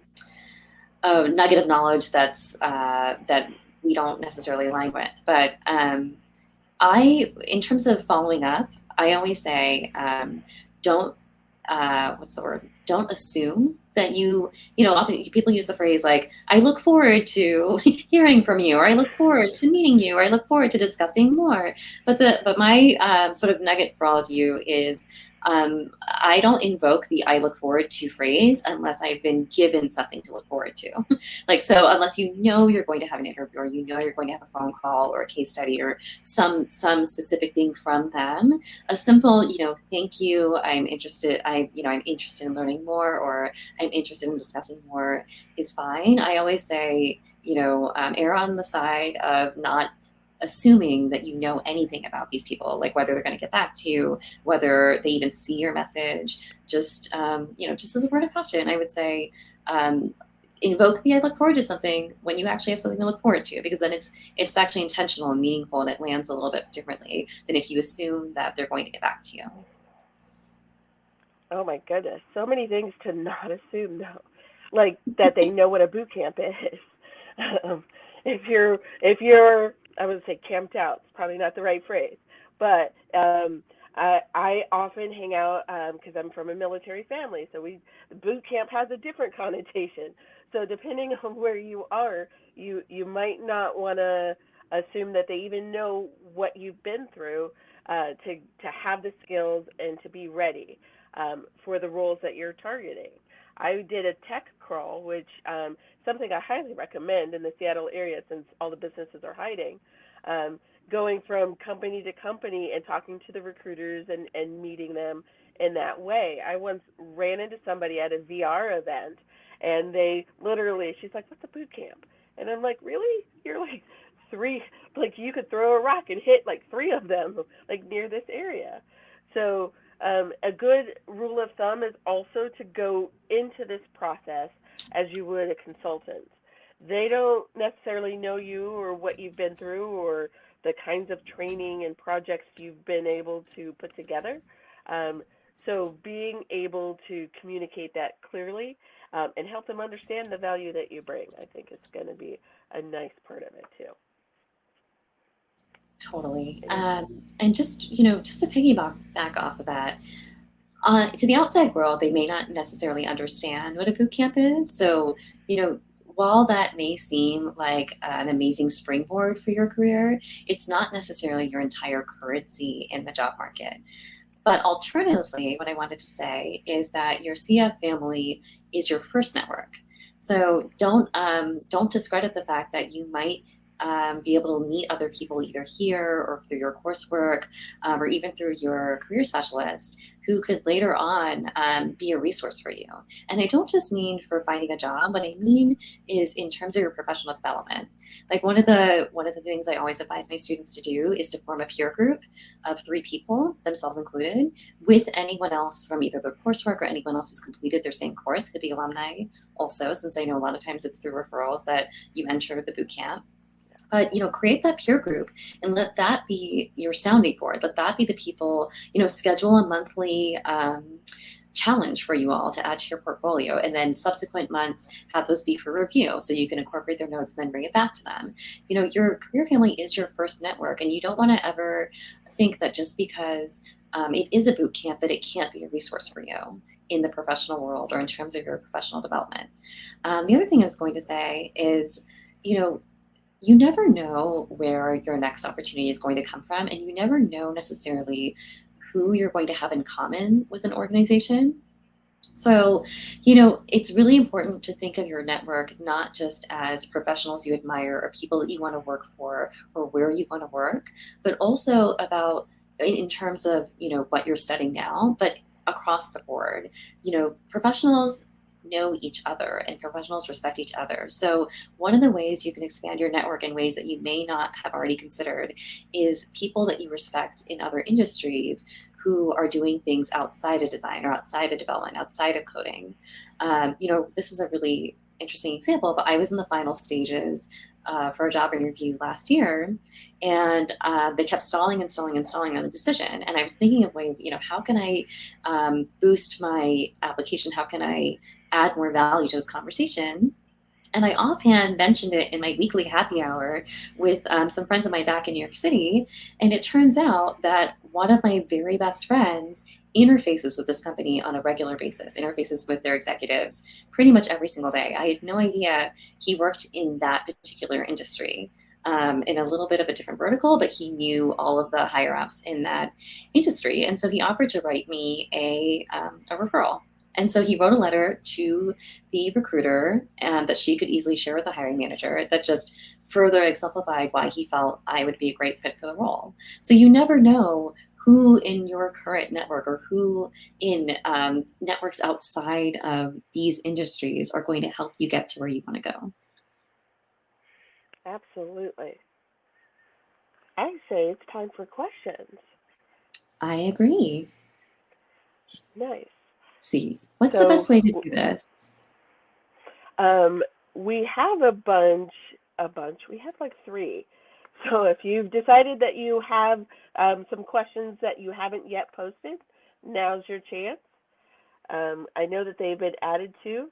nugget of knowledge that we don't necessarily align with, but in terms of following up, I always say, don't what's the word? Don't assume that often people use the phrase like, I look forward to hearing from you, or I look forward to meeting you, or I look forward to discussing more. But my sort of nugget for all of you is, I don't invoke the I look forward to phrase unless I've been given something to look forward to. So unless you're going to have an interview, or you're going to have a phone call or a case study or some specific thing from them, a simple, thank you, I'm interested in learning more, or I'm interested in discussing more is fine. I always say, err on the side of not assuming that you know anything about these people, like whether they're going to get back to you, whether they even see your message. Just as a word of caution, I would say, invoke the I look forward to something when you actually have something to look forward to, because then it's actually intentional and meaningful, and it lands a little bit differently than if you assume that they're going to get back to you. Oh my goodness, so many things to not assume though, like that they know what a boot camp is. If you're I would say camped out, it's probably not the right phrase, but I often hang out because I'm from a military family, so boot camp has a different connotation. So depending on where you are, you might not want to assume that they even know what you've been through to have the skills and to be ready for the roles that you're targeting. I did a tech crawl, which something I highly recommend in the Seattle area, since all the businesses are hiding. Going from company to company and talking to the recruiters and meeting them in that way. I once ran into somebody at a VR event, and she's like, what's a boot camp? And I'm like, really? You're like three, like you could throw a rock and hit like three of them, like near this area. So a good rule of thumb is also to go into this process as you would a consultant. They don't necessarily know you or what you've been through or the kinds of training and projects you've been able to put together. So being able to communicate that clearly and help them understand the value that you bring, I think is going to be a nice part of it too. Totally. And just to piggyback off of that, to the outside world, they may not necessarily understand what a boot camp is. So, while that may seem like an amazing springboard for your career, it's not necessarily your entire currency in the job market. But alternatively, what I wanted to say is that your CF family is your first network. So don't discredit the fact that you might be able to meet other people either here or through your coursework or even through your career specialist who could later on be a resource for you. And I don't just mean for finding a job, what I mean is in terms of your professional development. Like one of the things I always advise my students to do is to form a peer group of 3 people, themselves included, with anyone else from either their coursework or anyone else who's completed their same course. It could be alumni also, since I know a lot of times it's through referrals that you enter the boot camp. But, create that peer group and let that be your sounding board. Let that be the people, schedule a monthly challenge for you all to add to your portfolio. And then subsequent months, have those be for review so you can incorporate their notes and then bring it back to them. Your career family is your first network, and you don't want to ever think that just because it is a boot camp that it can't be a resource for you in the professional world or in terms of your professional development. The other thing I was going to say is, you never know where your next opportunity is going to come from, and you never know necessarily who you're going to have in common with an organization. So, you know, it's really important to think of your network not just as professionals you admire or people that you want to work for or where you want to work, but also about in terms of, you know, what you're studying now, but across the board. You know, professionals know each other and professionals respect each other. So, one of the ways you can expand your network in ways that you may not have already considered is people that you respect in other industries who are doing things outside of design or outside of development, outside of coding. You know, this is a really interesting example, but I was in the final stages for a job interview last year, and they kept stalling and stalling and stalling on the decision. And I was thinking of ways, you know, how can I boost my application? How can I add more value to this conversation? And I offhand mentioned it in my weekly happy hour with some friends of mine back in New York City. And it turns out that one of my very best friends interfaces with this company on a regular basis, interfaces with their executives pretty much every single day. I had no idea he worked in that particular industry. In a little bit of a different vertical, but he knew all of the higher ups in that industry. And so he offered to write me a referral. And so he wrote a letter to the recruiter that she could easily share with the hiring manager that just further exemplified why he felt I would be a great fit for the role. So you never know who in your current network or who in networks outside of these industries are going to help you get to where you want to go. Absolutely. I say it's time for questions. I agree. Nice. Let's see, what's the So best way to do this? we have a bunch. We have like three. So if you've decided that you have some questions that you haven't yet posted, now's your chance. I know that they've been added to,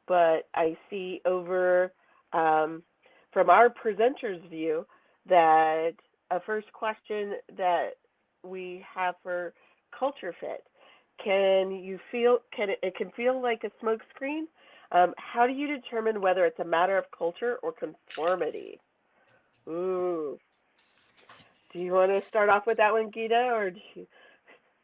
but I see over from our presenter's view that a first question that we have for culture fit. It can feel like a smokescreen? How do you determine whether it's a matter of culture or conformity? Ooh. Do you want to start off with that one, Geeta, or do you?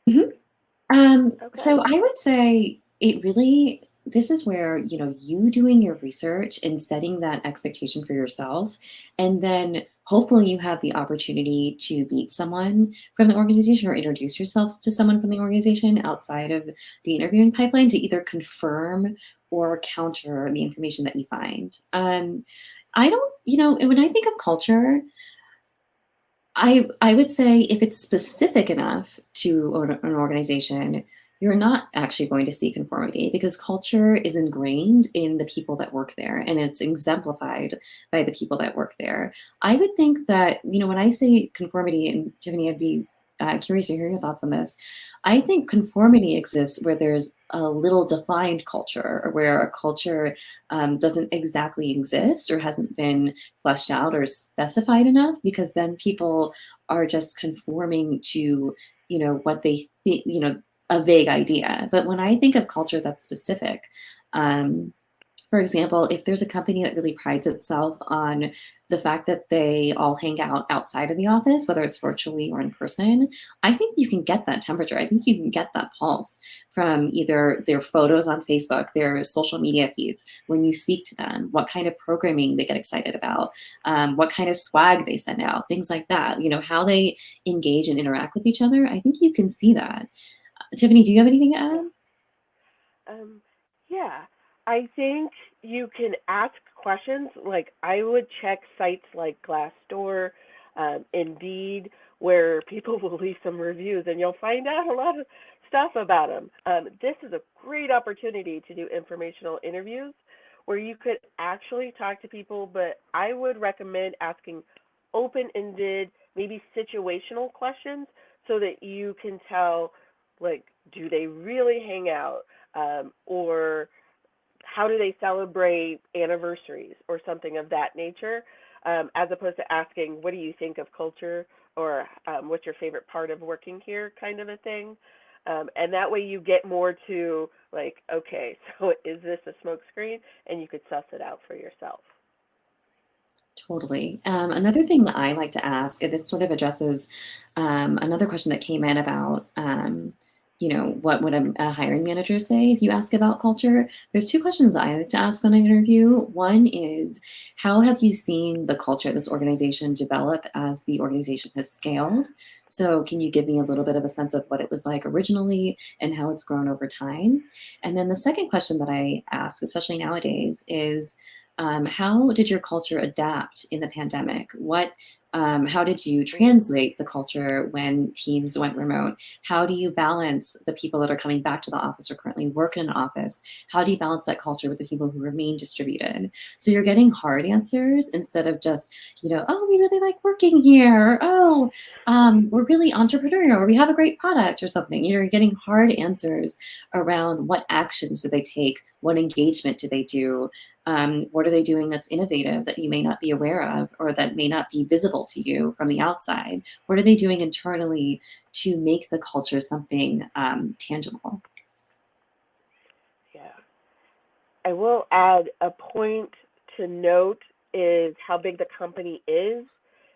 Mhm. Okay. So I would say it really, this is where, you know, you doing your research and setting that expectation for yourself, and then hopefully you have the opportunity to meet someone from the organization or introduce yourself to someone from the organization outside of the interviewing pipeline to either confirm or counter the information that you find. I don't, you know, when I think of culture, I would say if it's specific enough to an organization, you're not actually going to see conformity because culture is ingrained in the people that work there and it's exemplified by the people that work there. I would think that, you know, when I say conformity, and Tiffany, I'd be curious to hear your thoughts on this. I think conformity exists where there's a little defined culture or where a culture doesn't exactly exist or hasn't been fleshed out or specified enough, because then people are just conforming to, you know, what they think, you know, a vague idea. But when I think of culture that's specific, um, for example, if there's a company that really prides itself on the fact that they all hang out outside of the office, whether it's virtually or in person, I think you can get that temperature. I think you can get that pulse from either their photos on Facebook, their social media feeds, when you speak to them, what kind of programming they get excited about, what kind of swag they send out, things like that. You know, how they engage and interact with each other. I think you can see that. Tiffany, do you have anything to Yeah. add? Um, yeah. I think you can ask questions. Like I would check sites like Glassdoor, Indeed, where people will leave some reviews, and you'll find out a lot of stuff about them. This is a great opportunity to do informational interviews where you could actually talk to people, but I would recommend asking open-ended, maybe situational questions so that you can tell, like, do they really hang out? Or how do they celebrate anniversaries or something of that nature, as opposed to asking, what do you think of culture, or what's your favorite part of working here, kind of a thing. And that way you get more to, like, okay, so is this a smokescreen? And you could suss it out for yourself. Totally. Another thing that I like to ask, and this sort of addresses another question that came in about what would a hiring manager say if you ask about culture? There's two questions I like to ask on an interview. One is, how have you seen the culture of this organization develop as the organization has scaled? So can you give me a little bit of a sense of what it was like originally and how it's grown over time? And then the second question that I ask, especially nowadays, is how did your culture adapt in the pandemic? How did you translate the culture when teams went remote? How do you balance the people that are coming back to the office or currently work in an office? How do you balance that culture with the people who remain distributed? So you're getting hard answers instead of just, oh, we really like working here. Oh, we're really entrepreneurial, or we have a great product or something. You're getting hard answers around what actions do they take? What engagement do they do? What are they doing that's innovative that you may not be aware of or that may not be visible to you from the outside? What are they doing internally to make the culture something tangible? Yeah. I will add a point to note is how big the company is,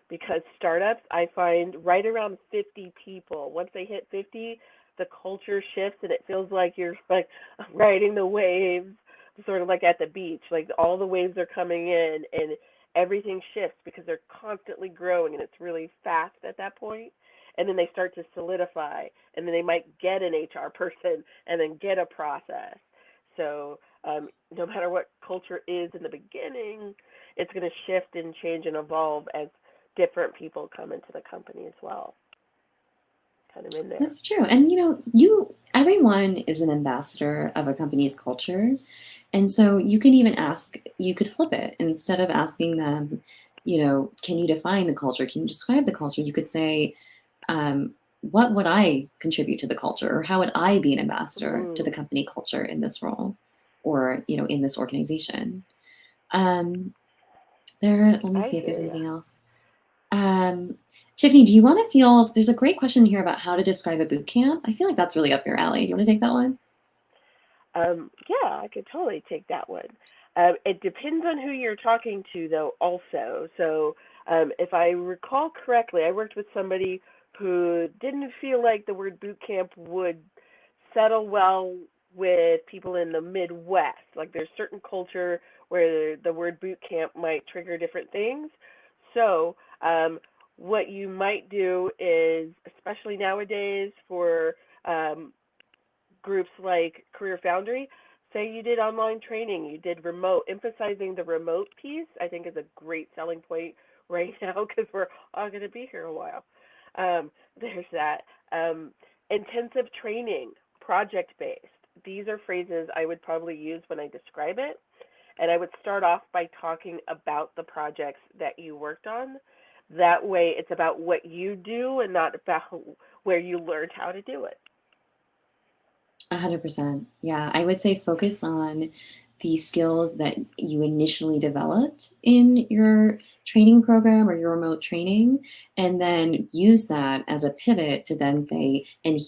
because startups, I find right around 50 people, once they hit 50, the culture shifts and it feels like you're like riding the waves, sort of like at the beach. Like all the waves are coming in and everything shifts because they're constantly growing and it's really fast at that point. And then they start to solidify, and then they might get an HR person and then get a process. So no matter what culture is in the beginning, it's going to shift and change and evolve as different people come into the company as well. Kind of in there. That's true. And everyone is an ambassador of a company's culture. And so you could flip it. Instead of asking them, can you define the culture? Can you describe the culture? You could say, what would I contribute to the culture? Or how would I be an ambassador to the company culture in this role? Or, in this organization? Let me see if there's anything else. Tiffany, do you want to field? There's a great question here about how to describe a boot camp. I feel like that's really up your alley. Do you want to take that one? Yeah, I could totally take that one. It depends on who you're talking to, though, also. So if I recall correctly, I worked with somebody who didn't feel like the word boot camp would settle well with people in the Midwest. Like there's certain culture where the word boot camp might trigger different things. So what you might do is, especially nowadays for groups like CareerFoundry, say you did online training, you did remote, emphasizing the remote piece, I think is a great selling point right now because we're all going to be here a while. There's that. Intensive training, project-based. These are phrases I would probably use when I describe it. And I would start off by talking about the projects that you worked on. That way it's about what you do and not about where you learned how to do it. 100%. Yeah, I would say focus on the skills that you initially developed in your training program or your remote training, and then use that as a pivot to then say, and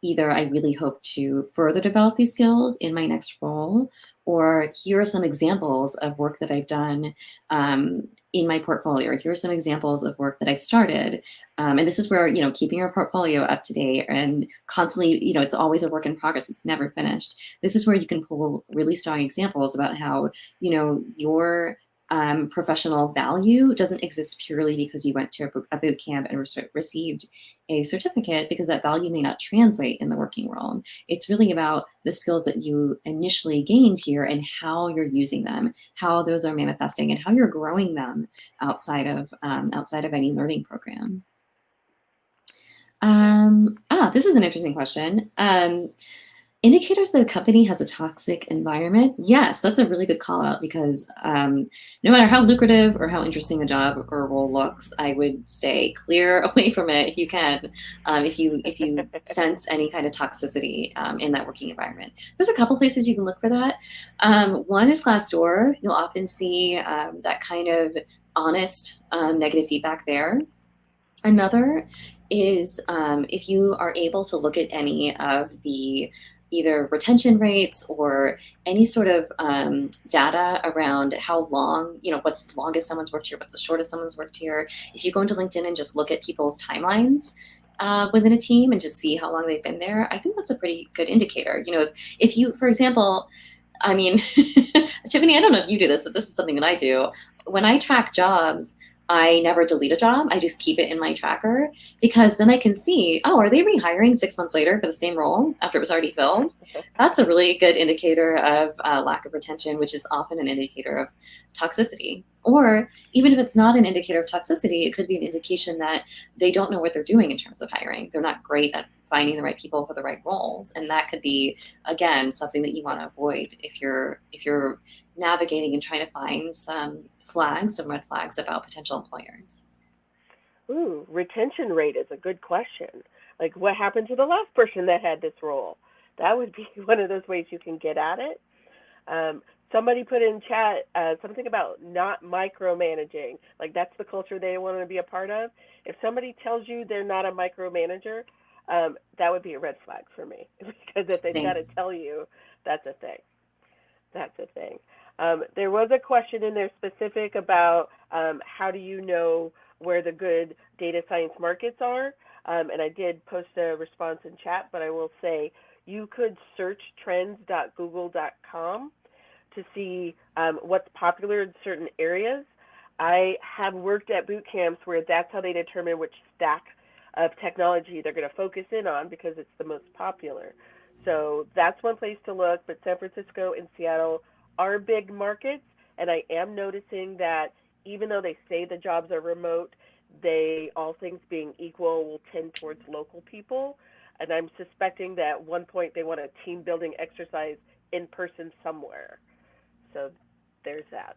either I really hope to further develop these skills in my next role, or here are some examples of work that I've done in my portfolio, or here are some examples of work that I've started. And this is where, keeping your portfolio up to date and constantly, it's always a work in progress. It's never finished. This is where you can pull really strong examples about how, your professional value doesn't exist purely because you went to a boot camp and received a certificate, because that value may not translate in the working world. It's really about the skills that you initially gained here and how you're using them, how those are manifesting, and how you're growing them outside of any learning program. This is an interesting question. Indicators that a company has a toxic environment. Yes, that's a really good call out, because no matter how lucrative or how interesting a job or role looks, I would stay clear away from it if you can. If you sense any kind of toxicity in that working environment, there's a couple places you can look for that. One is Glassdoor. You'll often see that kind of honest negative feedback there. Another is if you are able to look at any of the either retention rates or any sort of data around how long, what's the longest someone's worked here, what's the shortest someone's worked here. If you go into LinkedIn and just look at people's timelines, within a team and just see how long they've been there, I think that's a pretty good indicator. If you, for example, I mean, Tiffany, I don't know if you do this, but this is something that I do. When I track jobs, I never delete a job. I just keep it in my tracker because then I can see, oh, are they rehiring 6 months later for the same role after it was already filled? That's a really good indicator of lack of retention, which is often an indicator of toxicity. Or even if it's not an indicator of toxicity, it could be an indication that they don't know what they're doing in terms of hiring. They're not great at finding the right people for the right roles. And that could be, again, something that you want to avoid if you're navigating and trying to find some red flags about potential employers. Ooh, retention rate is a good question. Like, what happened to the last person that had this role? That would be one of those ways you can get at it. Somebody put in chat something about not micromanaging. Like, that's the culture they want to be a part of. If somebody tells you they're not a micromanager, that would be a red flag for me. Because if they've got to tell you, that's a thing. That's a thing. There was a question in there specific about how do you know where the good data science markets are, and I did post a response in chat, but I will say you could search trends.google.com to see what's popular in certain areas. I have worked at boot camps where that's how they determine which stack of technology they're going to focus in on because it's the most popular. So that's one place to look, but San Francisco and Seattle are big markets, and I am noticing that even though they say the jobs are remote, they, all things being equal, will tend towards local people. And I'm suspecting that at one point they want a team building exercise in person somewhere. So there's that.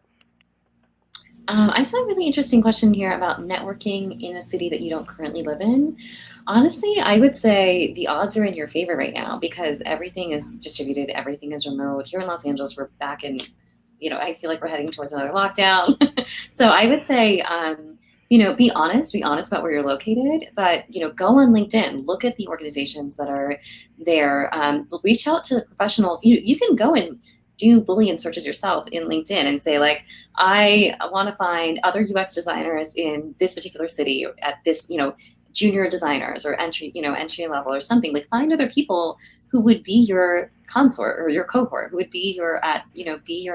I saw a really interesting question here about networking in a city that you don't currently live in. Honestly, I would say the odds are in your favor right now because everything is distributed, everything is remote. Here in Los Angeles, we're back in, I feel like we're heading towards another lockdown. So I would say, be honest about where you're located, but, go on LinkedIn, look at the organizations that are there, reach out to professionals. You can go and do Boolean searches yourself in LinkedIn and say, like, I want to find other UX designers in this particular city at this, junior designers or entry level or something. Like, find other people who would be your consort or your cohort, who would be your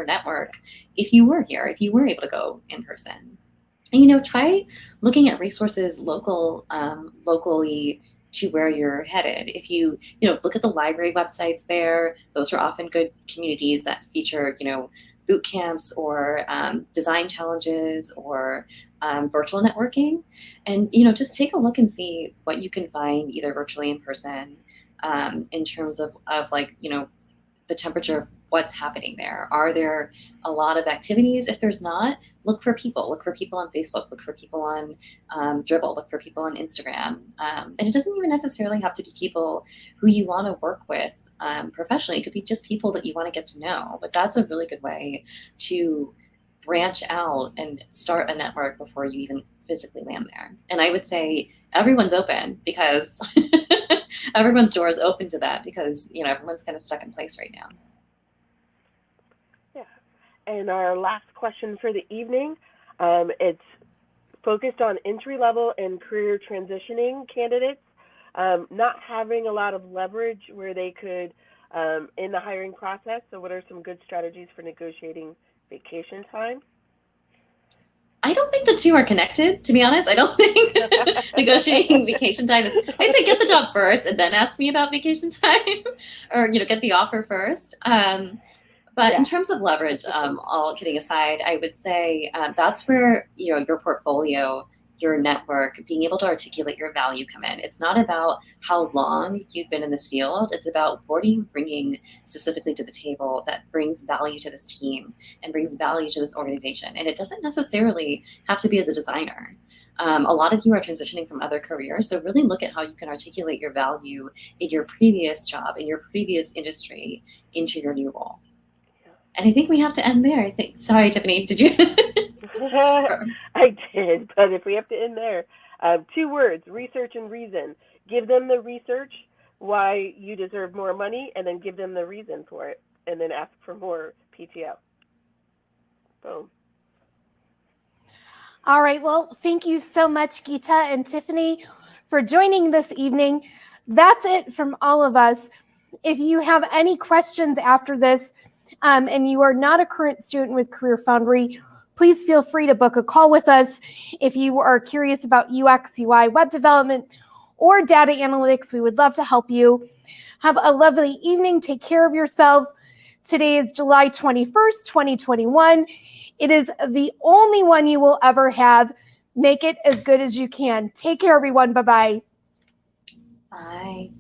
network if you were here, if you were able to go in person. And, try looking at resources locally to where you're headed. If you look at the library websites there, those are often good communities that feature, boot camps or design challenges or virtual networking. And, just take a look and see what you can find either virtually in person in terms of like, the temperature of what's happening there. Are there a lot of activities? If there's not, look for people on Facebook, look for people on Dribbble, look for people on Instagram. And it doesn't even necessarily have to be people who you want to work with professionally. It could be just people that you want to get to know, but that's a really good way to branch out and start a network before you even physically land there. And I would say everyone's open because everyone's door is open to that because, everyone's kind of stuck in place right now. Yeah. And our last question for the evening, it's focused on entry-level and career transitioning candidates, not having a lot of leverage where they could in the hiring process. So what are some good strategies for negotiating vacation time? I don't think the two are connected, to be honest. I don't think negotiating vacation time is, I'd say get the job first and then ask me about vacation time or, get the offer first. But in terms of leverage, all kidding aside, I would say that's where, your portfolio, your network, being able to articulate your value come in. It's not about how long you've been in this field. It's about what are you bringing specifically to the table that brings value to this team and brings value to this organization. And it doesn't necessarily have to be as a designer. A lot of you are transitioning from other careers. So really look at how you can articulate your value in your previous job, in your previous industry, into your new role. And I think we have to end there. Sorry, Tiffany, did you? I did, but if we have to end there, 2 words, research and reason. Give them the research why you deserve more money, and then give them the reason for it, and then ask for more PTO. Boom. All right, well, thank you so much, Geeta and Tiffany, for joining this evening. That's it from all of us. If you have any questions after this and you are not a current student with CareerFoundry, please feel free to book a call with us. If you are curious about UX, UI, web development, or data analytics, we would love to help you. Have a lovely evening. Take care of yourselves. Today is July 21st, 2021. It is the only one you will ever have. Make it as good as you can. Take care, everyone. Bye-bye. Bye.